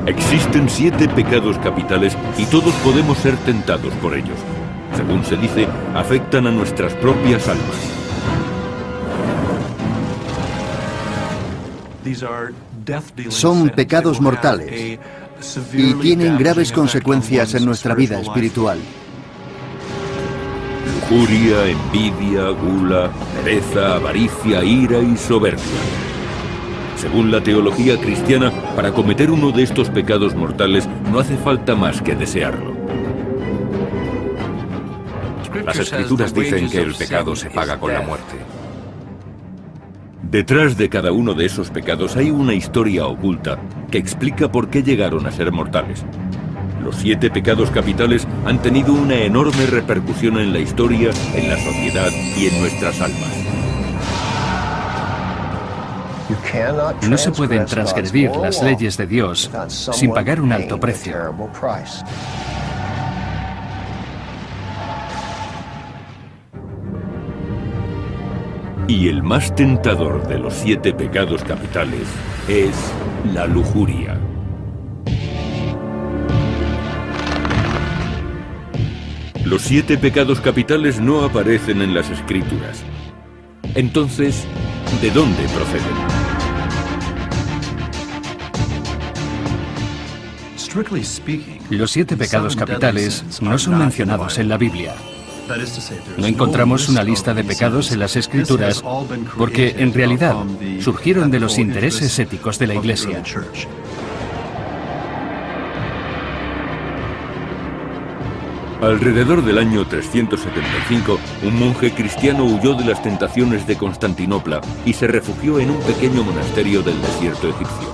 Existen 7 pecados capitales y todos podemos ser tentados por ellos. Según se dice, afectan a nuestras propias almas. Son pecados mortales y tienen graves consecuencias en nuestra vida espiritual. Lujuria, envidia, gula, pereza, avaricia, ira y soberbia. Según la teología cristiana, para cometer uno de estos pecados mortales no hace falta más que desearlo. Las Escrituras dicen que el pecado se paga con la muerte. Detrás de cada uno de esos pecados hay una historia oculta que explica por qué llegaron a ser mortales. Los 7 pecados capitales han tenido una enorme repercusión en la historia, en la sociedad y en nuestras almas. No se pueden transgredir las leyes de Dios sin pagar un alto precio. Y el más tentador de los 7 pecados capitales es la lujuria. Los 7 pecados capitales no aparecen en las Escrituras. Entonces, ¿de dónde proceden? Los 7 pecados capitales no son mencionados en la Biblia. No encontramos una lista de pecados en las Escrituras porque, en realidad, surgieron de los intereses éticos de la Iglesia. Alrededor del año 375, un monje cristiano huyó de las tentaciones de Constantinopla y se refugió en un pequeño monasterio del desierto egipcio.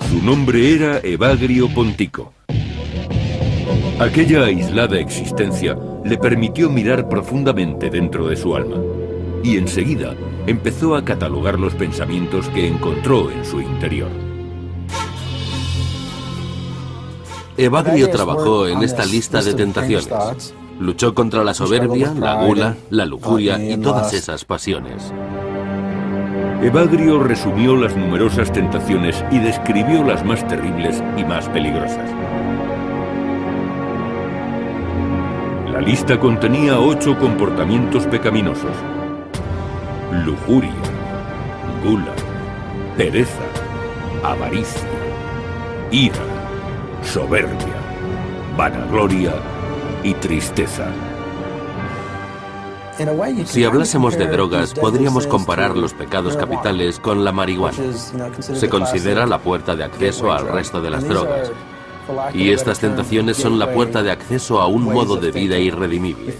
Su nombre era Evagrio Pontico. Aquella aislada existencia le permitió mirar profundamente dentro de su alma y enseguida empezó a catalogar los pensamientos que encontró en su interior. Evagrio trabajó en esta lista de tentaciones. Luchó contra la soberbia, la gula, la lujuria y todas esas pasiones. Evagrio resumió las numerosas tentaciones y describió las más terribles y más peligrosas. La lista contenía 8 comportamientos pecaminosos: lujuria, gula, pereza, avaricia, ira, soberbia, vanagloria y tristeza. Si hablásemos de drogas, podríamos comparar los pecados capitales con la marihuana. Se considera la puerta de acceso al resto de las drogas. Y estas tentaciones son la puerta de acceso a un modo de vida irredimible.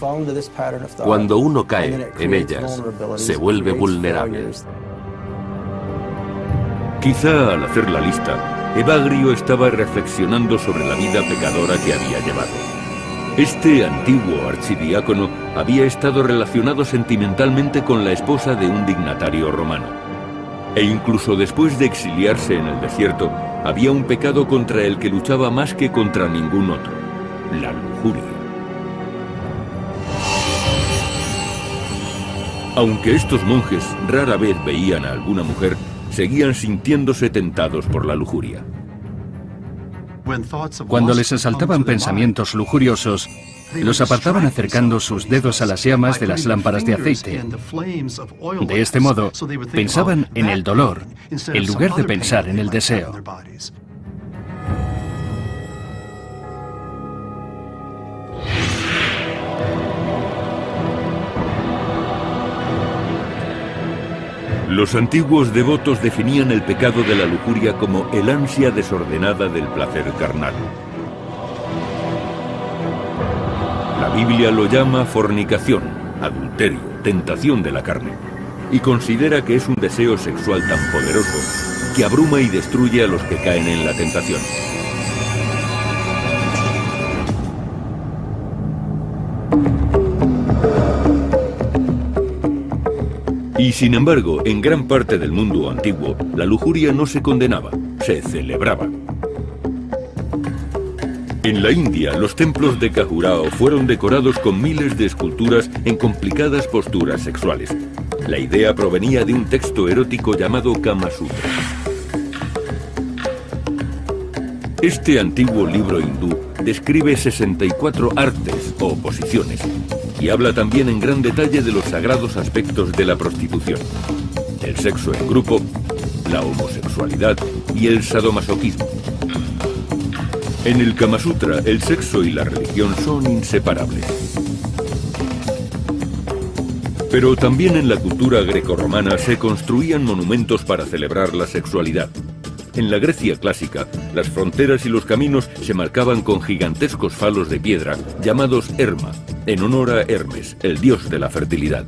Cuando uno cae en ellas, se vuelve vulnerable. Quizá al hacer la lista, Evagrio estaba reflexionando sobre la vida pecadora que había llevado. Este antiguo archidiácono había estado relacionado sentimentalmente con la esposa de un dignatario romano. E incluso después de exiliarse en el desierto, había un pecado contra el que luchaba más que contra ningún otro: la lujuria. Aunque estos monjes rara vez veían a alguna mujer, seguían sintiéndose tentados por la lujuria. Cuando les asaltaban pensamientos lujuriosos, los apartaban acercando sus dedos a las llamas de las lámparas de aceite. De este modo, pensaban en el dolor, en lugar de pensar en el deseo. Los antiguos devotos definían el pecado de la lujuria como el ansia desordenada del placer carnal. La Biblia lo llama fornicación, adulterio, tentación de la carne, y considera que es un deseo sexual tan poderoso que abruma y destruye a los que caen en la tentación. Y sin embargo, en gran parte del mundo antiguo, la lujuria no se condenaba, se celebraba. En la India, los templos de Khajuraho fueron decorados con miles de esculturas en complicadas posturas sexuales. La idea provenía de un texto erótico llamado Kama Sutra. Este antiguo libro hindú describe 64 artes o posiciones y habla también en gran detalle de los sagrados aspectos de la prostitución, el sexo en grupo, la homosexualidad y el sadomasoquismo. En el Kama Sutra, el sexo y la religión son inseparables. Pero también en la cultura grecorromana se construían monumentos para celebrar la sexualidad. En la Grecia clásica, las fronteras y los caminos se marcaban con gigantescos falos de piedra, llamados Herma, en honor a Hermes, el dios de la fertilidad.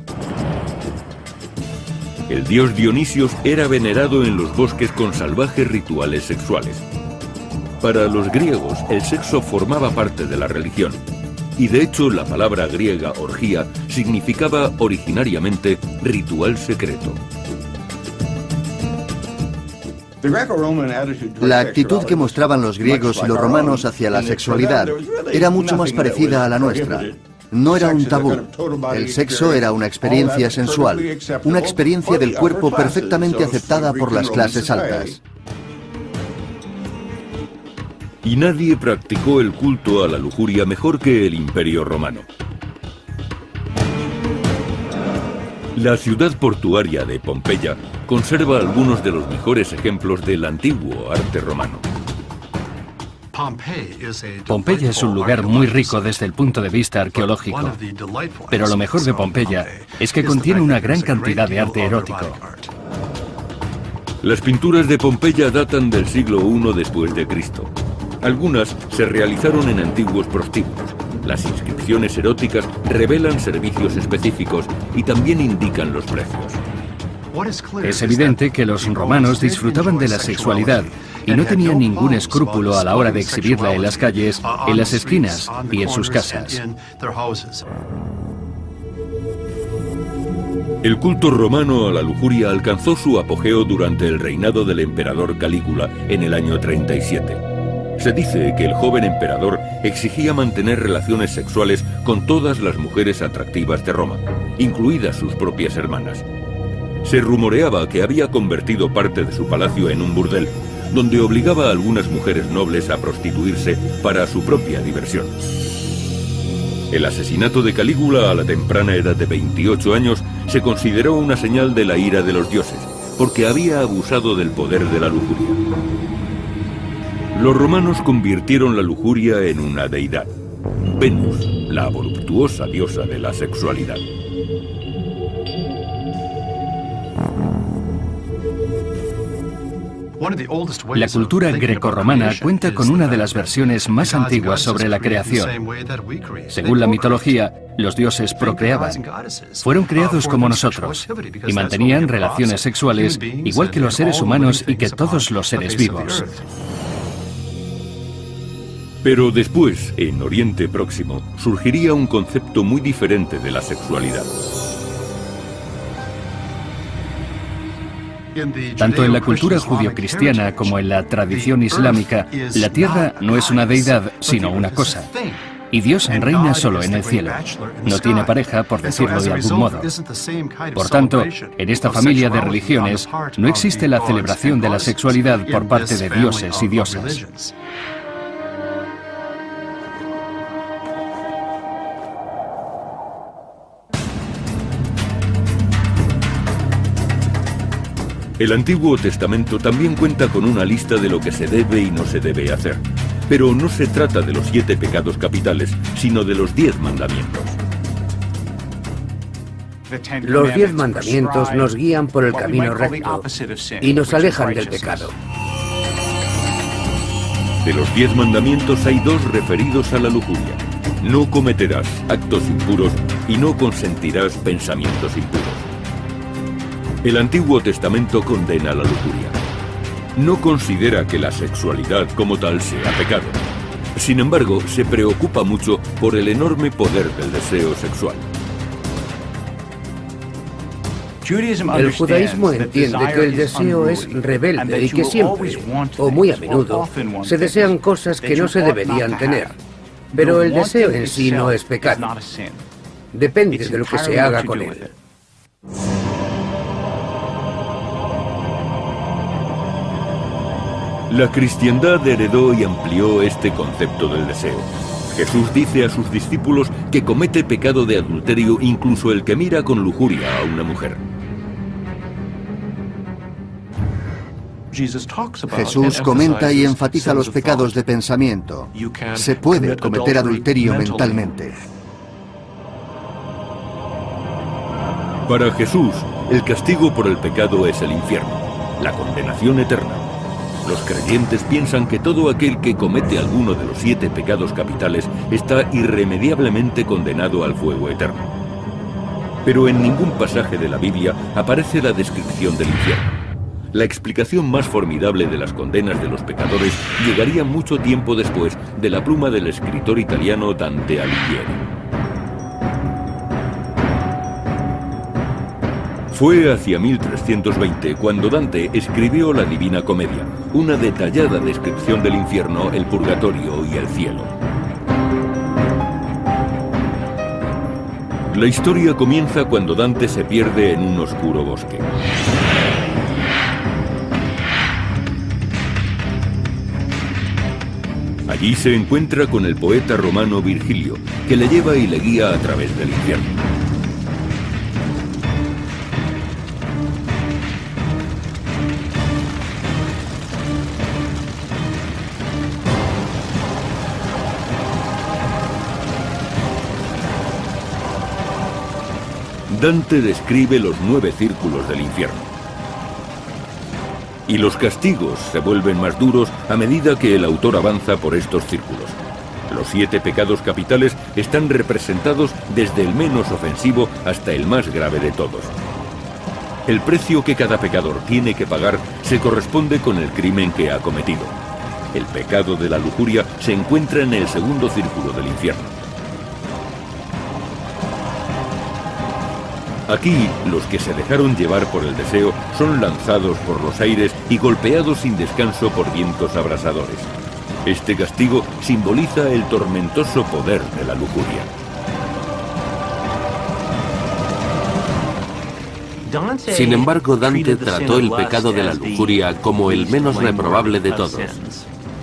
El dios Dionisios era venerado en los bosques con salvajes rituales sexuales. Para los griegos, el sexo formaba parte de la religión. Y de hecho, la palabra griega orgía significaba originariamente ritual secreto. La actitud que mostraban los griegos y los romanos hacia la sexualidad era mucho más parecida a la nuestra. No era un tabú. El sexo era una experiencia sensual, una experiencia del cuerpo perfectamente aceptada por las clases altas. Y nadie practicó el culto a la lujuria mejor que el Imperio Romano. La ciudad portuaria de Pompeya conserva algunos de los mejores ejemplos del antiguo arte romano. Pompeya es un lugar muy rico desde el punto de vista arqueológico, pero lo mejor de Pompeya es que contiene una gran cantidad de arte erótico. Las pinturas de Pompeya datan del siglo I después de Cristo. Algunas se realizaron en antiguos prostíbulos. Las inscripciones eróticas revelan servicios específicos y también indican los precios. Es evidente que los romanos disfrutaban de la sexualidad y no tenían ningún escrúpulo a la hora de exhibirla en las calles, en las esquinas y en sus casas. El culto romano a la lujuria alcanzó su apogeo durante el reinado del emperador Calígula en el año 37. Se dice que el joven emperador exigía mantener relaciones sexuales con todas las mujeres atractivas de Roma, incluidas sus propias hermanas. Se rumoreaba que había convertido parte de su palacio en un burdel, donde obligaba a algunas mujeres nobles a prostituirse para su propia diversión. El asesinato de Calígula a la temprana edad de 28 años se consideró una señal de la ira de los dioses, porque había abusado del poder de la lujuria. Los romanos convirtieron la lujuria en una deidad, Venus, la voluptuosa diosa de la sexualidad. La cultura grecorromana cuenta con una de las versiones más antiguas sobre la creación. Según la mitología, los dioses procreaban. Fueron creados como nosotros y mantenían relaciones sexuales igual que los seres humanos y que todos los seres vivos. Pero después, en Oriente Próximo, surgiría un concepto muy diferente de la sexualidad. Tanto en la cultura judio-cristiana como en la tradición islámica, la tierra no es una deidad, sino una cosa. Y Dios reina solo en el cielo. No tiene pareja, por decirlo de algún modo. Por tanto, en esta familia de religiones no existe la celebración de la sexualidad por parte de dioses y diosas. El Antiguo Testamento también cuenta con una lista de lo que se debe y no se debe hacer. Pero no se trata de los 7 pecados capitales, sino de los 10 mandamientos. Los 10 mandamientos nos guían por el camino recto y nos alejan del pecado. De los 10 mandamientos hay 2 referidos a la lujuria. No cometerás actos impuros y no consentirás pensamientos impuros. El Antiguo Testamento condena la lujuria. No considera que la sexualidad como tal sea pecado. Sin embargo, se preocupa mucho por el enorme poder del deseo sexual. El judaísmo entiende que el deseo es rebelde y que siempre, o muy a menudo, se desean cosas que no se deberían tener. Pero el deseo en sí no es pecado. Depende de lo que se haga con él. La cristiandad heredó y amplió este concepto del deseo. Jesús dice a sus discípulos que comete pecado de adulterio incluso el que mira con lujuria a una mujer. Jesús comenta y enfatiza los pecados de pensamiento. Se puede cometer adulterio mentalmente. Para Jesús, el castigo por el pecado es el infierno, la condenación eterna. Los creyentes piensan que todo aquel que comete alguno de los 7 pecados capitales está irremediablemente condenado al fuego eterno. Pero en ningún pasaje de la Biblia aparece la descripción del infierno. La explicación más formidable de las condenas de los pecadores llegaría mucho tiempo después de la pluma del escritor italiano Dante Alighieri. Fue hacia 1320 cuando Dante escribió la Divina Comedia, una detallada descripción del infierno, el purgatorio y el cielo. La historia comienza cuando Dante se pierde en un oscuro bosque. Allí se encuentra con el poeta romano Virgilio, que le lleva y le guía a través del infierno. Dante describe los 9 círculos del infierno. Y los castigos se vuelven más duros a medida que el autor avanza por estos círculos. Los 7 pecados capitales están representados desde el menos ofensivo hasta el más grave de todos. El precio que cada pecador tiene que pagar se corresponde con el crimen que ha cometido. El pecado de la lujuria se encuentra en el segundo círculo del infierno. Aquí, los que se dejaron llevar por el deseo son lanzados por los aires y golpeados sin descanso por vientos abrasadores. Este castigo simboliza el tormentoso poder de la lujuria. Sin embargo, Dante trató el pecado de la lujuria como el menos reprobable de todos.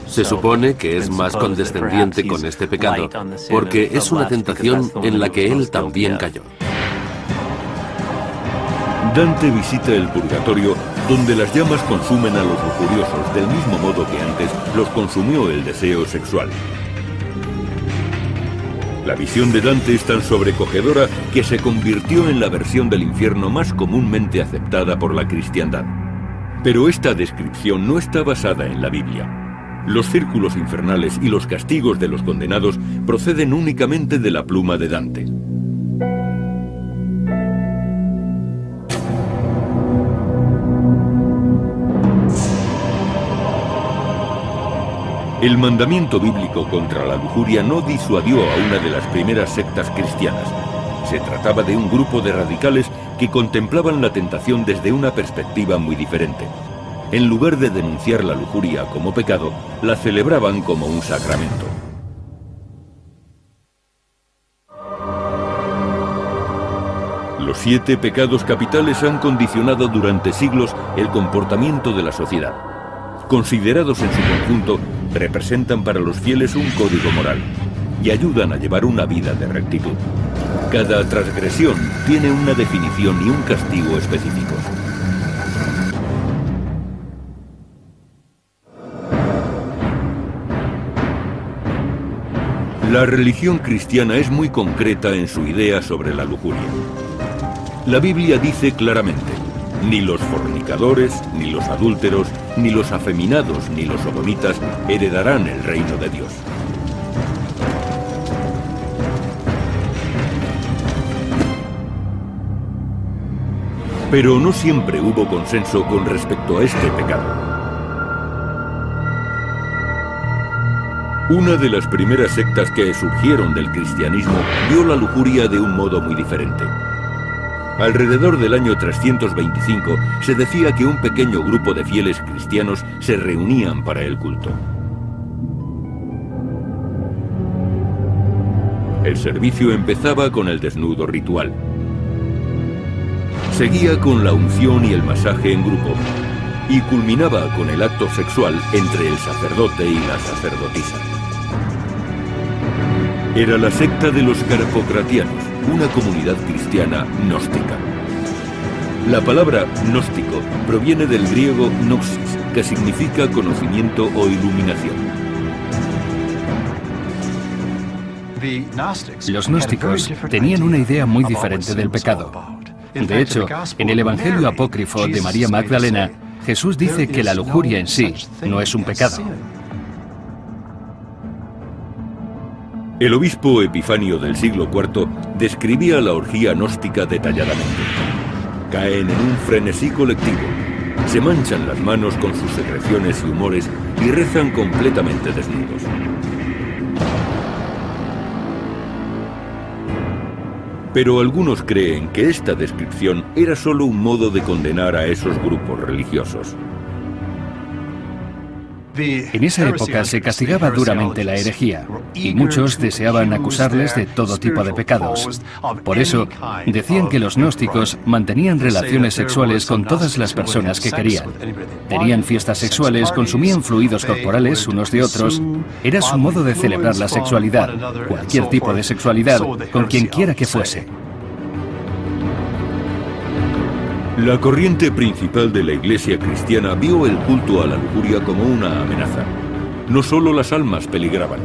Se supone que es más condescendiente con este pecado, porque es una tentación en la que él también cayó. Dante visita el purgatorio, donde las llamas consumen a los lujuriosos del mismo modo que antes los consumió el deseo sexual. La visión de Dante es tan sobrecogedora que se convirtió en la versión del infierno más comúnmente aceptada por la cristiandad. Pero esta descripción no está basada en la Biblia. Los círculos infernales y los castigos de los condenados proceden únicamente de la pluma de Dante. El mandamiento bíblico contra la lujuria no disuadió a una de las primeras sectas cristianas. Se trataba de un grupo de radicales que contemplaban la tentación desde una perspectiva muy diferente. En lugar de denunciar la lujuria como pecado, la celebraban como un sacramento. Los 7 pecados capitales han condicionado durante siglos el comportamiento de la sociedad. Considerados en su conjunto, representan para los fieles un código moral y ayudan a llevar una vida de rectitud. Cada transgresión tiene una definición y un castigo específicos. La religión cristiana es muy concreta en su idea sobre la lujuria. La Biblia dice claramente: ni los fornicadores, ni los adúlteros, ni los afeminados, ni los sodomitas heredarán el reino de Dios. Pero no siempre hubo consenso con respecto a este pecado. Una de las primeras sectas que surgieron del cristianismo vio la lujuria de un modo muy diferente. Alrededor del año 325 se decía que un pequeño grupo de fieles cristianos se reunían para el culto. El servicio empezaba con el desnudo ritual. Seguía con la unción y el masaje en grupo, y culminaba con el acto sexual entre el sacerdote y la sacerdotisa. Era la secta de los carpocratianos, una comunidad cristiana gnóstica. La palabra gnóstico proviene del griego gnosis, que significa conocimiento o iluminación. Los gnósticos tenían una idea muy diferente del pecado. De hecho, en el Evangelio apócrifo de María Magdalena, Jesús dice que la lujuria en sí no es un pecado. El obispo Epifanio del siglo IV describía la orgía gnóstica detalladamente. Caen en un frenesí colectivo, se manchan las manos con sus secreciones y humores y rezan completamente desnudos. Pero algunos creen que esta descripción era solo un modo de condenar a esos grupos religiosos. En esa época se castigaba duramente la herejía, y muchos deseaban acusarles de todo tipo de pecados. Por eso, decían que los gnósticos mantenían relaciones sexuales con todas las personas que querían. Tenían fiestas sexuales, consumían fluidos corporales unos de otros. Era su modo de celebrar la sexualidad, cualquier tipo de sexualidad, con quien quiera que fuese. La corriente principal de la Iglesia cristiana vio el culto a la lujuria como una amenaza. No solo las almas peligraban,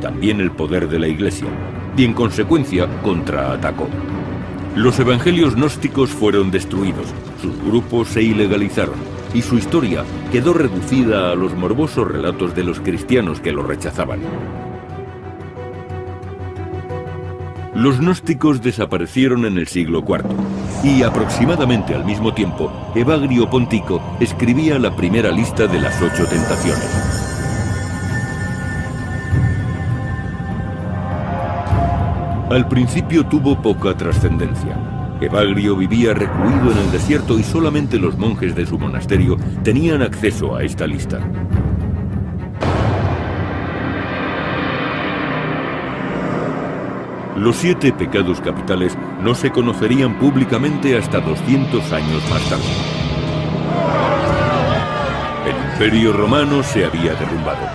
también el poder de la Iglesia, y en consecuencia contraatacó. Los evangelios gnósticos fueron destruidos, sus grupos se ilegalizaron, y su historia quedó reducida a los morbosos relatos de los cristianos que lo rechazaban. Los gnósticos desaparecieron en el siglo IV, y aproximadamente al mismo tiempo, Evagrio Pontico escribía la primera lista de las 8 tentaciones. Al principio tuvo poca trascendencia. Evagrio vivía recluido en el desierto y solamente los monjes de su monasterio tenían acceso a esta lista. Los 7 pecados capitales no se conocerían públicamente hasta 200 años más tarde. El Imperio Romano se había derrumbado.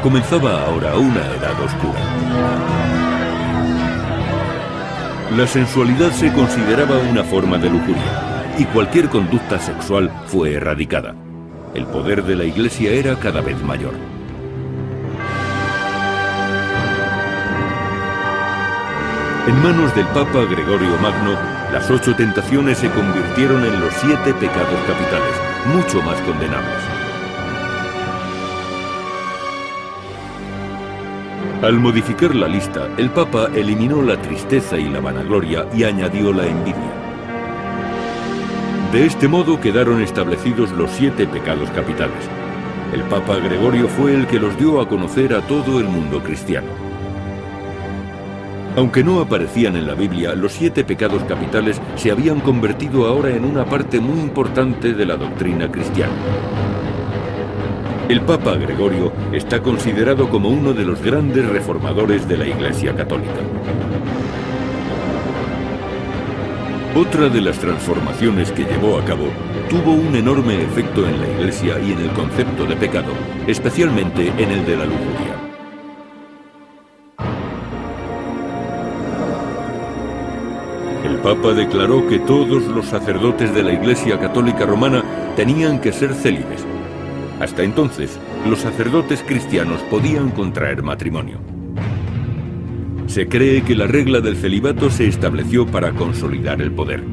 Comenzaba ahora una edad oscura. La sensualidad se consideraba una forma de lujuria, y cualquier conducta sexual fue erradicada. El poder de la Iglesia era cada vez mayor. En manos del Papa Gregorio Magno, las 8 tentaciones se convirtieron en los 7 pecados capitales, mucho más condenables. Al modificar la lista, el Papa eliminó la tristeza y la vanagloria y añadió la envidia. De este modo quedaron establecidos los 7 pecados capitales. El Papa Gregorio fue el que los dio a conocer a todo el mundo cristiano. Aunque no aparecían en la Biblia, los 7 pecados capitales se habían convertido ahora en una parte muy importante de la doctrina cristiana. El Papa Gregorio está considerado como uno de los grandes reformadores de la Iglesia Católica. Otra de las transformaciones que llevó a cabo tuvo un enorme efecto en la Iglesia y en el concepto de pecado, especialmente en el de la lujuria. El Papa declaró que todos los sacerdotes de la Iglesia Católica Romana tenían que ser célibes. Hasta entonces, los sacerdotes cristianos podían contraer matrimonio. Se cree que la regla del celibato se estableció para consolidar el poder.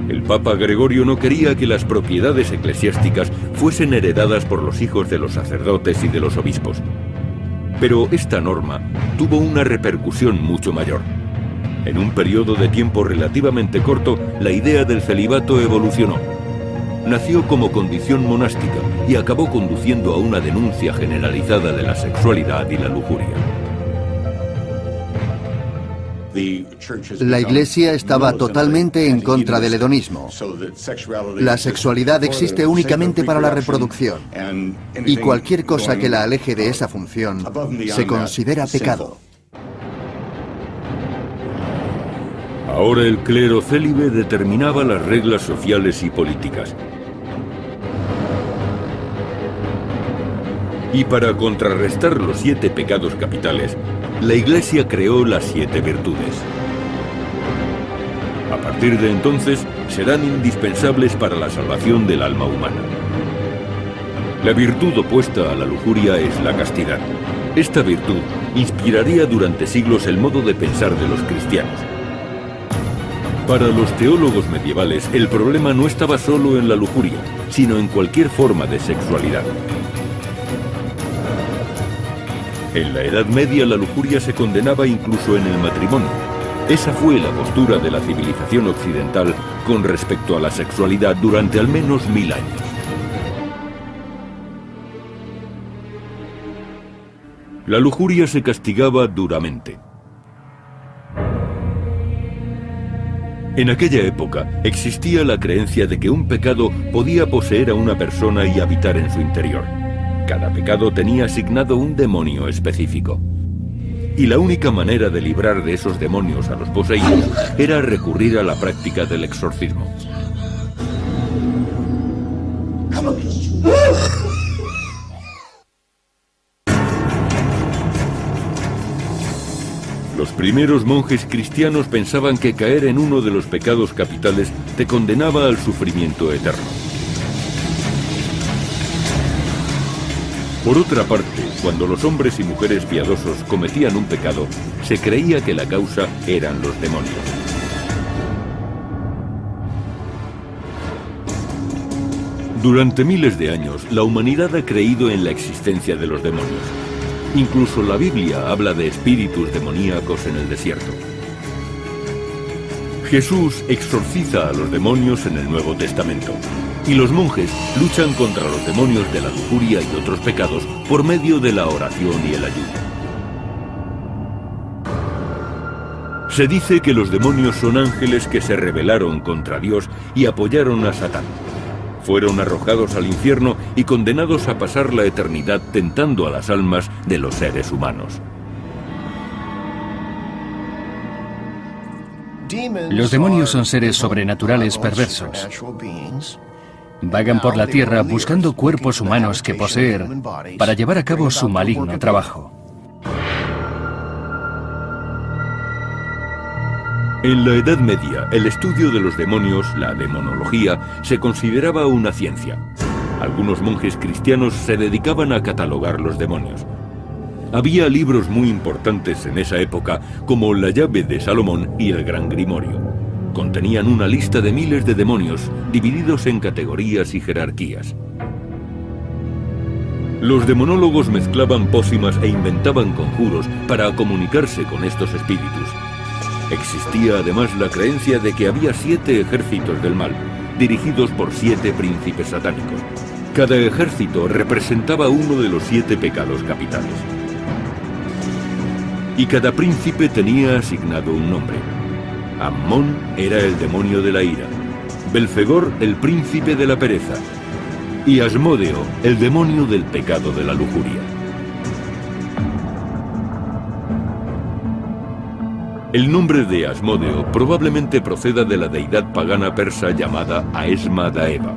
El Papa Gregorio no quería que las propiedades eclesiásticas fuesen heredadas por los hijos de los sacerdotes y de los obispos. Pero esta norma tuvo una repercusión mucho mayor. En un periodo de tiempo relativamente corto, la idea del celibato evolucionó. Nació como condición monástica y acabó conduciendo a una denuncia generalizada de la sexualidad y la lujuria. La Iglesia estaba totalmente en contra del hedonismo. La sexualidad existe únicamente para la reproducción, y cualquier cosa que la aleje de esa función se considera pecado. Ahora el clero célibe determinaba las reglas sociales y políticas. Y para contrarrestar los 7 pecados capitales, la Iglesia creó las 7 virtudes. A partir de entonces, serán indispensables para la salvación del alma humana. La virtud opuesta a la lujuria es la castidad. Esta virtud inspiraría durante siglos el modo de pensar de los cristianos. Para los teólogos medievales, el problema no estaba solo en la lujuria, sino en cualquier forma de sexualidad. En la Edad Media, la lujuria se condenaba incluso en el matrimonio. Esa fue la postura de la civilización occidental con respecto a la sexualidad durante al menos 1000 años. La lujuria se castigaba duramente. En aquella época existía la creencia de que un pecado podía poseer a una persona y habitar en su interior. Cada pecado tenía asignado un demonio específico. Y la única manera de librar de esos demonios a los poseídos era recurrir a la práctica del exorcismo. Los primeros monjes cristianos pensaban que caer en uno de los pecados capitales te condenaba al sufrimiento eterno. Por otra parte, cuando los hombres y mujeres piadosos cometían un pecado, se creía que la causa eran los demonios. Durante miles de años, la humanidad ha creído en la existencia de los demonios. Incluso la Biblia habla de espíritus demoníacos en el desierto. Jesús exorciza a los demonios en el Nuevo Testamento. Y los monjes luchan contra los demonios de la lujuria y otros pecados por medio de la oración y el ayuno. Se dice que los demonios son ángeles que se rebelaron contra Dios y apoyaron a Satán. Fueron arrojados al infierno y condenados a pasar la eternidad tentando a las almas de los seres humanos. Los demonios son seres sobrenaturales perversos. Vagan por la tierra buscando cuerpos humanos que poseer para llevar a cabo su maligno trabajo. En la Edad Media, el estudio de los demonios, la demonología, se consideraba una ciencia. Algunos monjes cristianos se dedicaban a catalogar los demonios. Había libros muy importantes en esa época, como La llave de Salomón y el Gran Grimorio. Contenían una lista de miles de demonios, divididos en categorías y jerarquías. Los demonólogos mezclaban pócimas e inventaban conjuros para comunicarse con estos espíritus. Existía además la creencia de que había 7 ejércitos del mal, dirigidos por 7 príncipes satánicos. Cada ejército representaba uno de los 7 pecados capitales. Y cada príncipe tenía asignado un nombre. Ammón era el demonio de la ira, Belfegor el príncipe de la pereza y Asmódeo el demonio del pecado de la lujuria. El nombre de Asmódeo probablemente proceda de la deidad pagana persa llamada Aesma Daeva.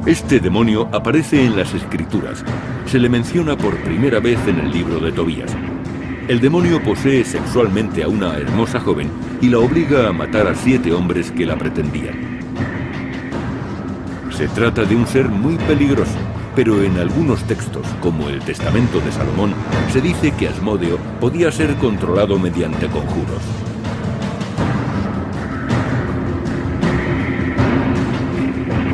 Este demonio aparece en las escrituras. Se le menciona por primera vez en el libro de Tobías. El demonio posee sexualmente a una hermosa joven y la obliga a matar a 7 hombres que la pretendían. Se trata de un ser muy peligroso, pero en algunos textos, como el Testamento de Salomón, se dice que Asmódeo podía ser controlado mediante conjuros.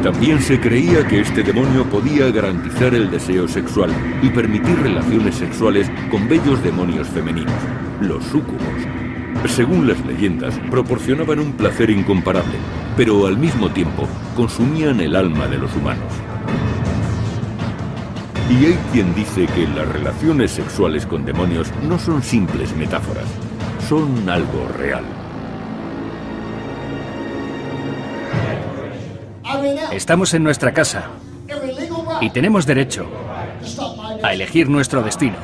También se creía que este demonio podía garantizar el deseo sexual y permitir relaciones sexuales con bellos demonios femeninos, los súcubos. Según las leyendas, proporcionaban un placer incomparable, pero al mismo tiempo consumían el alma de los humanos. Y hay quien dice que las relaciones sexuales con demonios no son simples metáforas, son algo real. Estamos en nuestra casa y tenemos derecho a elegir nuestro destino.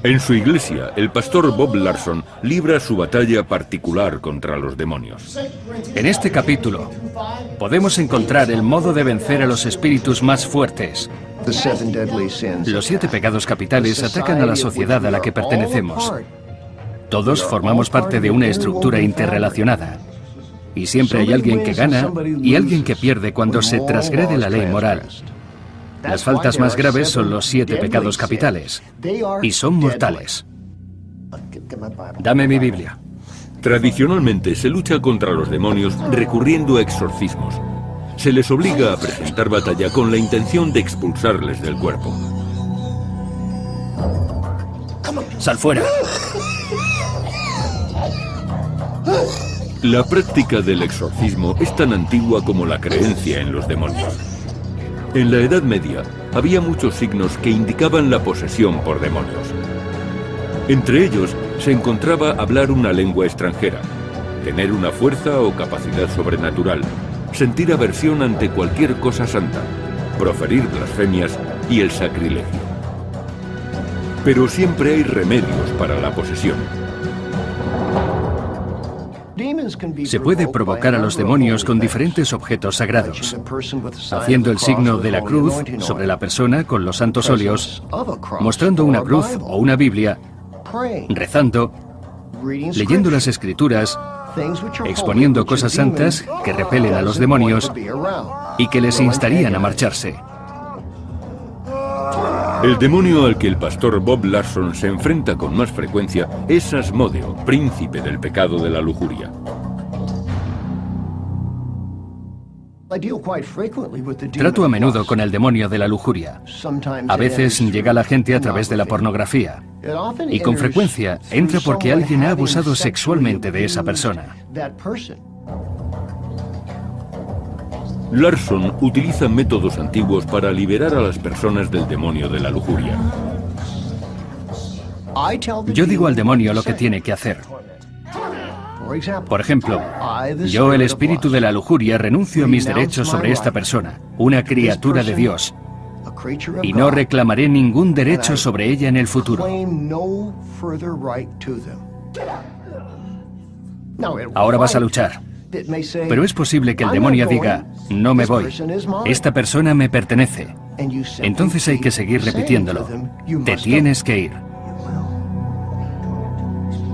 En su iglesia, el pastor Bob Larson libra su batalla particular contra los demonios. En este capítulo podemos encontrar el modo de vencer a los espíritus más fuertes Los 7 pecados capitales atacan a la sociedad a la que pertenecemos. Todos formamos parte de una estructura interrelacionada. Y siempre hay alguien que gana y alguien que pierde cuando se transgrede la ley moral. Las faltas más graves son los 7 pecados capitales. Y son mortales. Dame mi Biblia. Tradicionalmente se lucha contra los demonios recurriendo a exorcismos. Se les obliga a presentar batalla con la intención de expulsarles del cuerpo. ¡Sal fuera! La práctica del exorcismo es tan antigua como la creencia en los demonios. En la Edad Media había muchos signos que indicaban la posesión por demonios. Entre ellos se encontraba hablar una lengua extranjera, tener una fuerza o capacidad sobrenatural, sentir aversión ante cualquier cosa santa, proferir blasfemias y el sacrilegio. Pero siempre hay remedios para la posesión. Se puede provocar a los demonios con diferentes objetos sagrados, haciendo el signo de la cruz sobre la persona con los santos óleos, mostrando una cruz o una Biblia, rezando, leyendo las Escrituras, exponiendo cosas santas que repelen a los demonios y que les instarían a marcharse. El demonio al que el pastor Bob Larson se enfrenta con más frecuencia es Asmodeo, príncipe del pecado de la lujuria. Trato a menudo con el demonio de la lujuria. A veces llega a la gente a través de la pornografía. Y con frecuencia entra porque alguien ha abusado sexualmente de esa persona. Larson utiliza métodos antiguos para liberar a las personas del demonio de la lujuria. Yo digo al demonio lo que tiene que hacer. Por ejemplo, yo, el espíritu de la lujuria, renuncio a mis derechos sobre esta persona, una criatura de Dios, y no reclamaré ningún derecho sobre ella en el futuro. Ahora vas a luchar. Pero es posible que el demonio diga, no me voy, esta persona me pertenece. Entonces hay que seguir repitiéndolo. Te tienes que ir.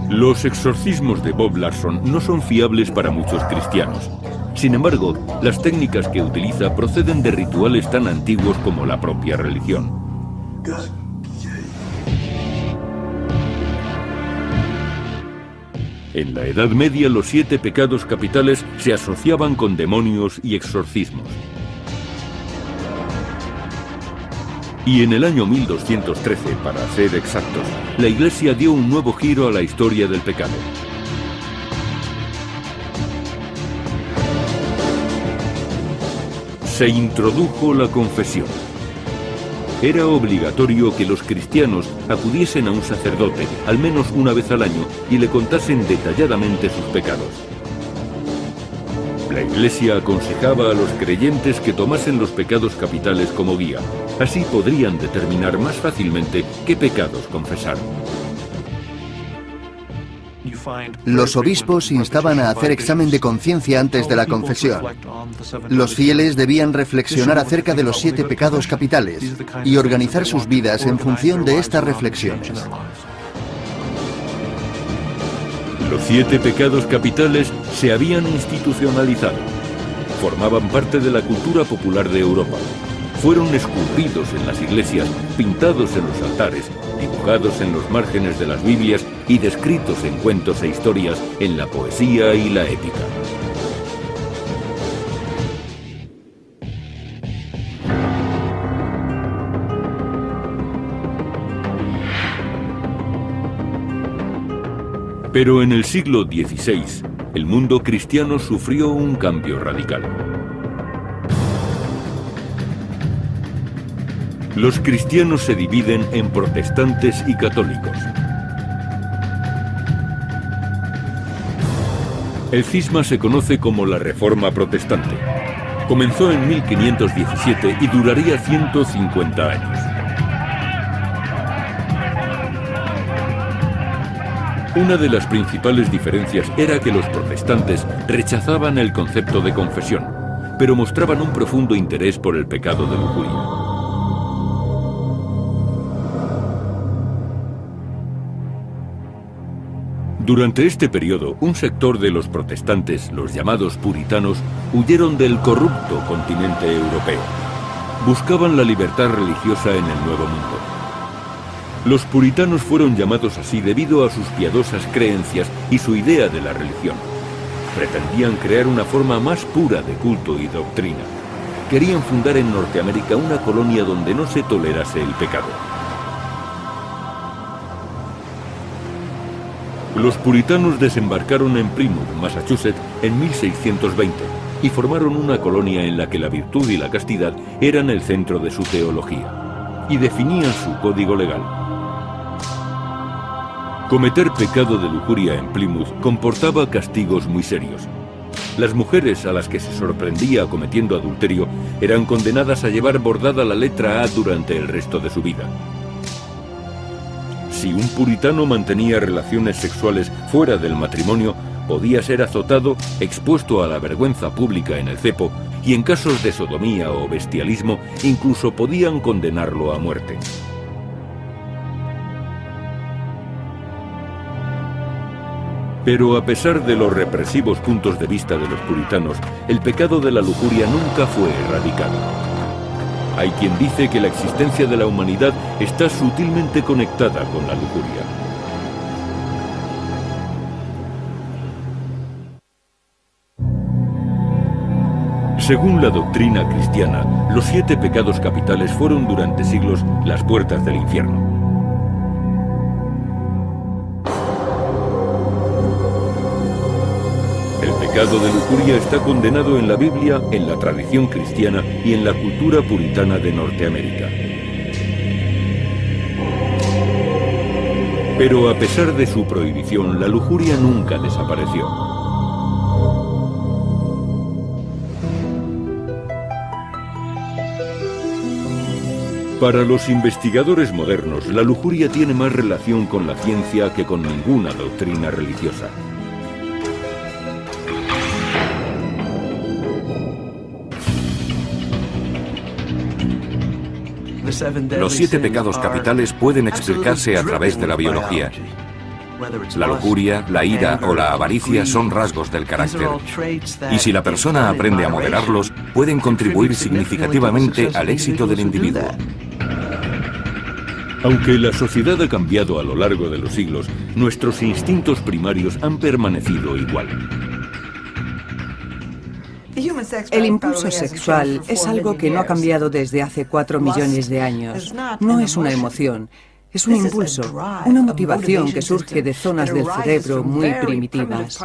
Los exorcismos de Bob Larson no son fiables para muchos cristianos. Sin embargo, las técnicas que utiliza proceden de rituales tan antiguos como la propia religión. En la Edad Media, los 7 pecados capitales se asociaban con demonios y exorcismos. Y en el año 1213, para ser exactos, la Iglesia dio un nuevo giro a la historia del pecado. Se introdujo la confesión. Era obligatorio que los cristianos acudiesen a un sacerdote, al menos una vez al año, y le contasen detalladamente sus pecados. La Iglesia aconsejaba a los creyentes que tomasen los pecados capitales como guía. Así podrían determinar más fácilmente qué pecados confesar. Los obispos instaban a hacer examen de conciencia antes de la confesión. Los fieles debían reflexionar acerca de los 7 pecados capitales y organizar sus vidas en función de estas reflexiones. Los 7 pecados capitales se habían institucionalizado. Formaban parte de la cultura popular de Europa. Fueron esculpidos en las iglesias, pintados en los altares, dibujados en los márgenes de las Biblias y descritos en cuentos e historias en la poesía y la épica. Pero en el siglo XVI, el mundo cristiano sufrió un cambio radical. Los cristianos se dividen en protestantes y católicos. El cisma se conoce como la Reforma Protestante. Comenzó en 1517 y duraría 150 años. Una de las principales diferencias era que los protestantes rechazaban el concepto de confesión, pero mostraban un profundo interés por el pecado de lujuria. Durante este periodo, un sector de los protestantes, los llamados puritanos, huyeron del corrupto continente europeo. Buscaban la libertad religiosa en el Nuevo Mundo. Los puritanos fueron llamados así debido a sus piadosas creencias y su idea de la religión. Pretendían crear una forma más pura de culto y doctrina. Querían fundar en Norteamérica una colonia donde no se tolerase el pecado. Los puritanos desembarcaron en Plymouth, Massachusetts, en 1620 y formaron una colonia en la que la virtud y la castidad eran el centro de su teología y definían su código legal. Cometer pecado de lujuria en Plymouth comportaba castigos muy serios. Las mujeres a las que se sorprendía cometiendo adulterio eran condenadas a llevar bordada la letra A durante el resto de su vida. Si un puritano mantenía relaciones sexuales fuera del matrimonio, podía ser azotado, expuesto a la vergüenza pública en el cepo, y en casos de sodomía o bestialismo, incluso podían condenarlo a muerte. Pero a pesar de los represivos puntos de vista de los puritanos, el pecado de la lujuria nunca fue erradicado. Hay quien dice que la existencia de la humanidad está sutilmente conectada con la lujuria. Según la doctrina cristiana, los 7 pecados capitales fueron durante siglos las puertas del infierno. El pecado de lujuria está condenado en la Biblia, en la tradición cristiana y en la cultura puritana de Norteamérica. Pero a pesar de su prohibición, la lujuria nunca desapareció. Para los investigadores modernos, la lujuria tiene más relación con la ciencia que con ninguna doctrina religiosa. Los 7 pecados capitales pueden explicarse a través de la biología. La lujuria, la ira o la avaricia son rasgos del carácter. Y si la persona aprende a moderarlos, pueden contribuir significativamente al éxito del individuo. Aunque la sociedad ha cambiado a lo largo de los siglos, nuestros instintos primarios han permanecido igual. El impulso sexual es algo que no ha cambiado desde hace 4 millones de años. No es una emoción, es un impulso, una motivación que surge de zonas del cerebro muy primitivas.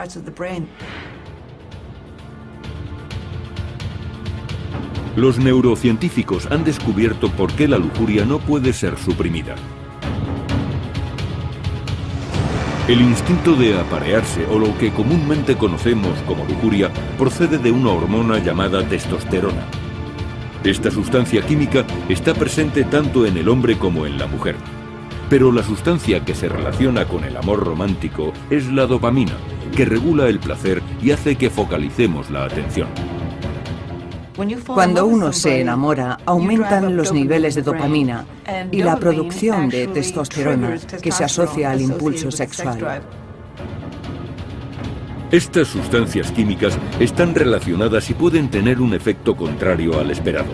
Los neurocientíficos han descubierto por qué la lujuria no puede ser suprimida. El instinto de aparearse, o lo que comúnmente conocemos como lujuria, procede de una hormona llamada testosterona. Esta sustancia química está presente tanto en el hombre como en la mujer. Pero la sustancia que se relaciona con el amor romántico es la dopamina, que regula el placer y hace que focalicemos la atención. Cuando uno se enamora, aumentan los niveles de dopamina y la producción de testosterona, que se asocia al impulso sexual. Estas sustancias químicas están relacionadas y pueden tener un efecto contrario al esperado.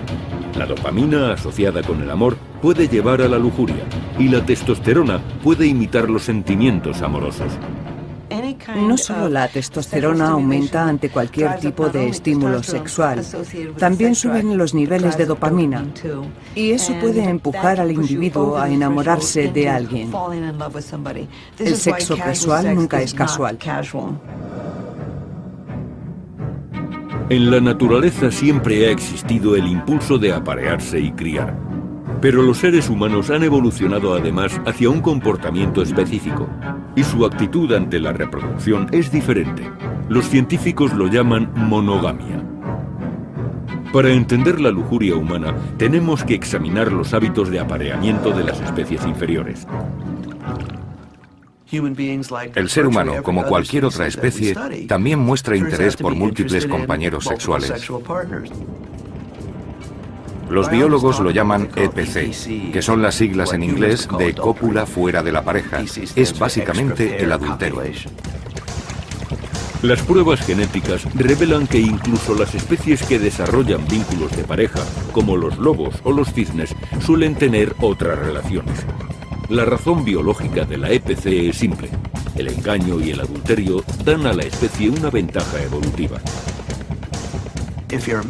La dopamina, asociada con el amor, puede llevar a la lujuria, y la testosterona puede imitar los sentimientos amorosos. No solo la testosterona aumenta ante cualquier tipo de estímulo sexual, también suben los niveles de dopamina, y eso puede empujar al individuo a enamorarse de alguien. El sexo casual nunca es casual. En la naturaleza siempre ha existido el impulso de aparearse y criar. Pero los seres humanos han evolucionado además hacia un comportamiento específico, y su actitud ante la reproducción es diferente. Los científicos lo llaman monogamia. Para entender la lujuria humana, tenemos que examinar los hábitos de apareamiento de las especies inferiores. El ser humano, como cualquier otra especie, también muestra interés por múltiples compañeros sexuales. Los biólogos lo llaman EPC, que son las siglas en inglés de cópula fuera de la pareja. Es básicamente el adulterio. Las pruebas genéticas revelan que incluso las especies que desarrollan vínculos de pareja, como los lobos o los cisnes, suelen tener otras relaciones. La razón biológica de la EPC es simple. El engaño y el adulterio dan a la especie una ventaja evolutiva.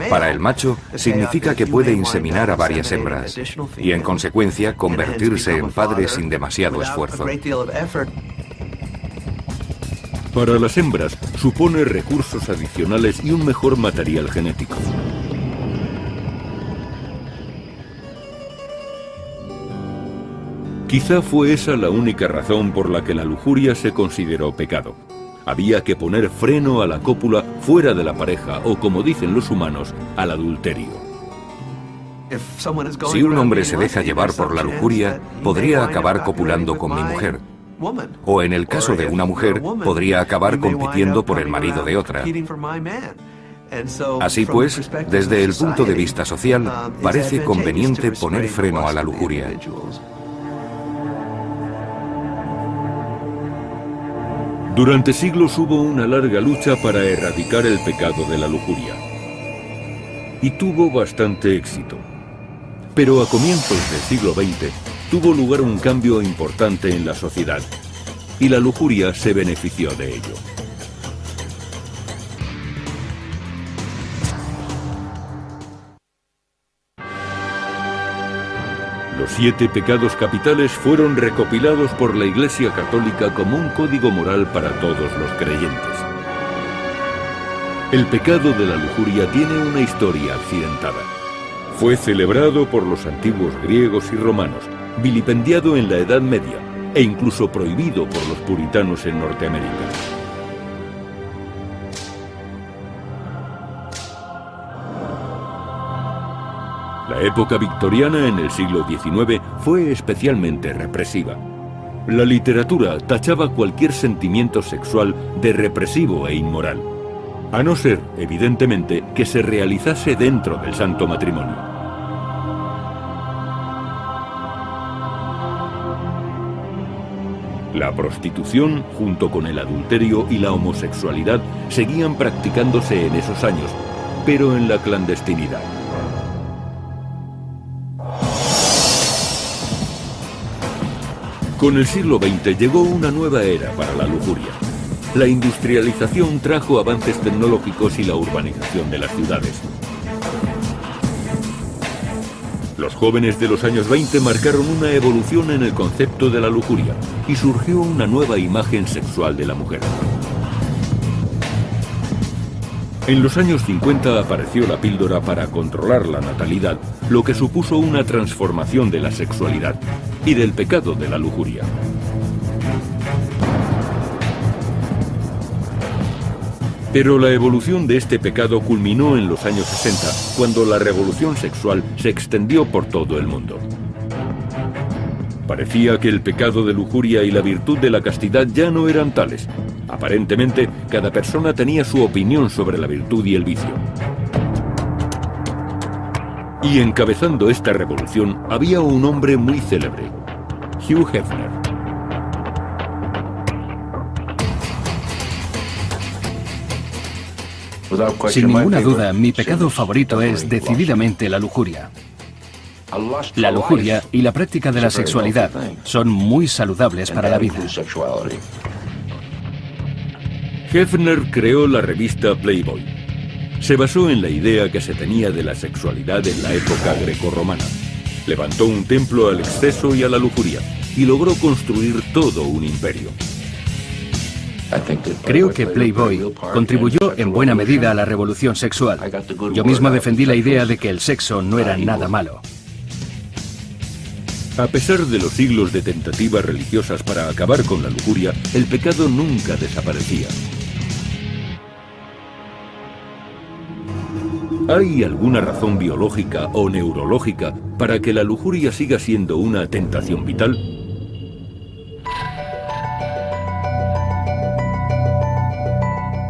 Para el macho, significa que puede inseminar a varias hembras y, en consecuencia, convertirse en padre sin demasiado esfuerzo. Para las hembras, supone recursos adicionales y un mejor material genético. Quizá fue esa la única razón por la que la lujuria se consideró pecado. Había que poner freno a la cópula fuera de la pareja o, como dicen los humanos, al adulterio. Si un hombre se deja llevar por la lujuria, podría acabar copulando con mi mujer. O en el caso de una mujer, podría acabar compitiendo por el marido de otra. Así pues, desde el punto de vista social, parece conveniente poner freno a la lujuria. Durante siglos hubo una larga lucha para erradicar el pecado de la lujuria. Y tuvo bastante éxito. Pero a comienzos del siglo XX tuvo lugar un cambio importante en la sociedad, y la lujuria se benefició de ello. Los 7 pecados capitales fueron recopilados por la Iglesia Católica como un código moral para todos los creyentes. El pecado de la lujuria tiene una historia accidentada. Fue celebrado por los antiguos griegos y romanos, vilipendiado en la Edad Media e incluso prohibido por los puritanos en Norteamérica. La época victoriana en el siglo XIX fue especialmente represiva. La literatura tachaba cualquier sentimiento sexual de represivo e inmoral, a no ser, evidentemente, que se realizase dentro del santo matrimonio. La prostitución, junto con el adulterio y la homosexualidad, seguían practicándose en esos años, pero en la clandestinidad. Con el siglo XX llegó una nueva era para la lujuria. La industrialización trajo avances tecnológicos y la urbanización de las ciudades. Los jóvenes de los años 20 marcaron una evolución en el concepto de la lujuria y surgió una nueva imagen sexual de la mujer. En los años 50 apareció la píldora para controlar la natalidad, lo que supuso una transformación de la sexualidad y del pecado de la lujuria. Pero la evolución de este pecado culminó en los años 60, cuando la revolución sexual se extendió por todo el mundo. Parecía que el pecado de lujuria y la virtud de la castidad ya no eran tales. Aparentemente, cada persona tenía su opinión sobre la virtud y el vicio. Y encabezando esta revolución había un hombre muy célebre, Hugh Hefner. Sin ninguna duda, mi pecado favorito es decididamente la lujuria. La lujuria y la práctica de la sexualidad son muy saludables para la vida. Hefner creó la revista Playboy. Se basó en la idea que se tenía de la sexualidad en la época grecorromana. Levantó un templo al exceso y a la lujuria y logró construir todo un imperio. Creo que Playboy contribuyó en buena medida a la revolución sexual. Yo mismo defendí la idea de que el sexo no era nada malo. A pesar de los siglos de tentativas religiosas para acabar con la lujuria, el pecado nunca desaparecía. ¿Hay alguna razón biológica o neurológica para que la lujuria siga siendo una tentación vital?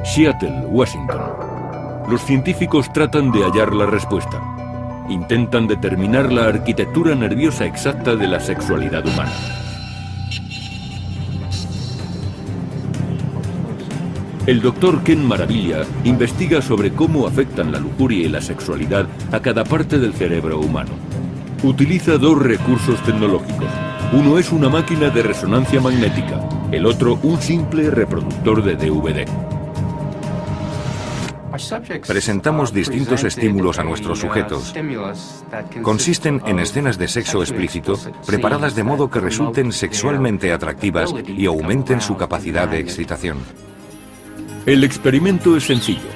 Seattle, Washington. Los científicos tratan de hallar la respuesta. intentan determinar la arquitectura nerviosa exacta de la sexualidad humana. El doctor Ken Maravilla investiga sobre cómo afectan la lujuria y la sexualidad a cada parte del cerebro humano. Utiliza dos recursos tecnológicos. Uno es una máquina de resonancia magnética, el otro un simple reproductor de DVD. Presentamos distintos estímulos a nuestros sujetos. Consisten en escenas de sexo explícito, preparadas de modo que resulten sexualmente atractivas y aumenten su capacidad de excitación. El experimento es sencillo.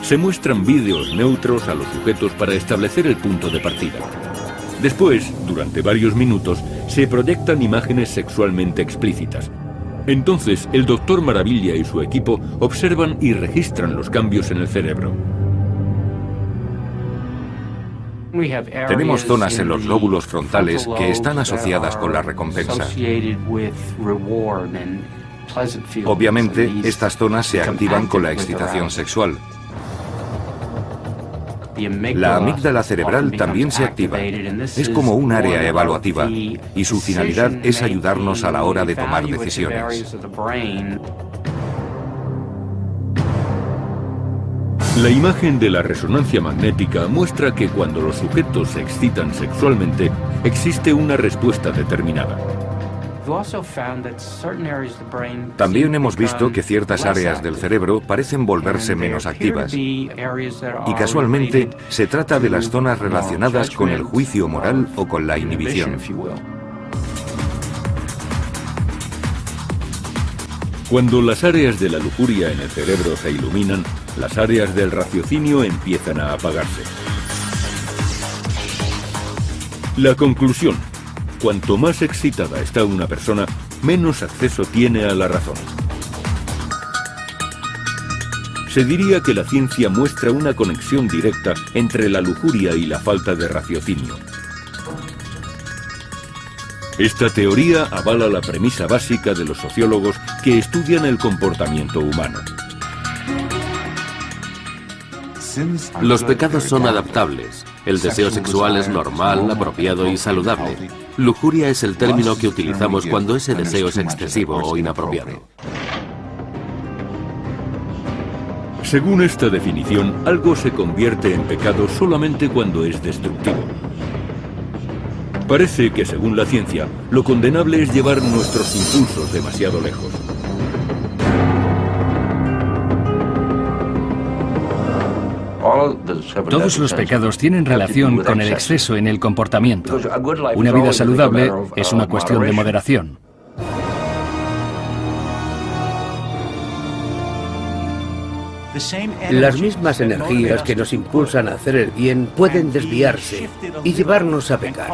Se muestran vídeos neutros a los sujetos para establecer el punto de partida. Después, durante varios minutos, se proyectan imágenes sexualmente explícitas. Entonces, el doctor Maravilla y su equipo observan y registran los cambios en el cerebro. Tenemos zonas en los lóbulos frontales que están asociadas con la recompensa. Obviamente, estas zonas se activan con la excitación sexual. La amígdala cerebral también se activa. Es como un área evaluativa y su finalidad es ayudarnos a la hora de tomar decisiones. La imagen de la resonancia magnética muestra que cuando los sujetos se excitan sexualmente, existe una respuesta determinada. También hemos visto que ciertas áreas del cerebro parecen volverse menos activas. Y casualmente se trata de las zonas relacionadas con el juicio moral o con la inhibición. Cuando las áreas de la lujuria en el cerebro se iluminan, las áreas del raciocinio empiezan a apagarse. La conclusión: cuanto más excitada está una persona, menos acceso tiene a la razón. Se diría que la ciencia muestra una conexión directa entre la lujuria y la falta de raciocinio. Esta teoría avala la premisa básica de los sociólogos que estudian el comportamiento humano. Los pecados son adaptables. El deseo sexual es normal, apropiado y saludable. Lujuria es el término que utilizamos cuando ese deseo es excesivo o inapropiado. Según esta definición, algo se convierte en pecado solamente cuando es destructivo. Parece que, según la ciencia, lo condenable es llevar nuestros impulsos demasiado lejos. Todos los pecados tienen relación con el exceso en el comportamiento. Una vida saludable es una cuestión de moderación. Las mismas energías que nos impulsan a hacer el bien pueden desviarse y llevarnos a pecar.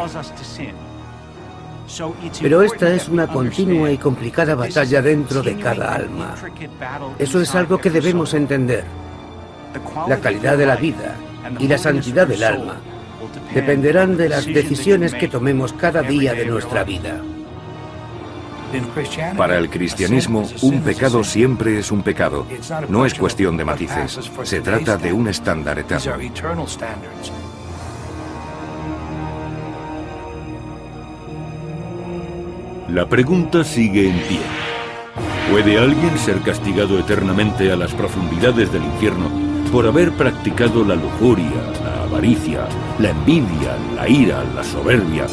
Pero esta es una continua y complicada batalla dentro de cada alma. Eso es algo que debemos entender. La calidad de la vida y la santidad del alma dependerán de las decisiones que tomemos cada día de nuestra vida. Para el cristianismo, un pecado siempre es un pecado. No es cuestión de matices. Se trata de un estándar eterno. La pregunta sigue en pie. ¿Puede alguien ser castigado eternamente a las profundidades del infierno por haber practicado la lujuria, la avaricia, la envidia, la ira, la soberbia,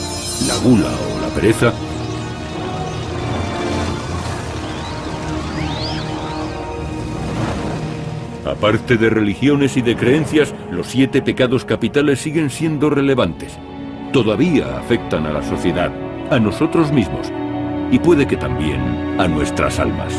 la gula o la pereza? Aparte de religiones y de creencias, los 7 pecados capitales siguen siendo relevantes. Todavía afectan a la sociedad, a nosotros mismos y puede que también a nuestras almas.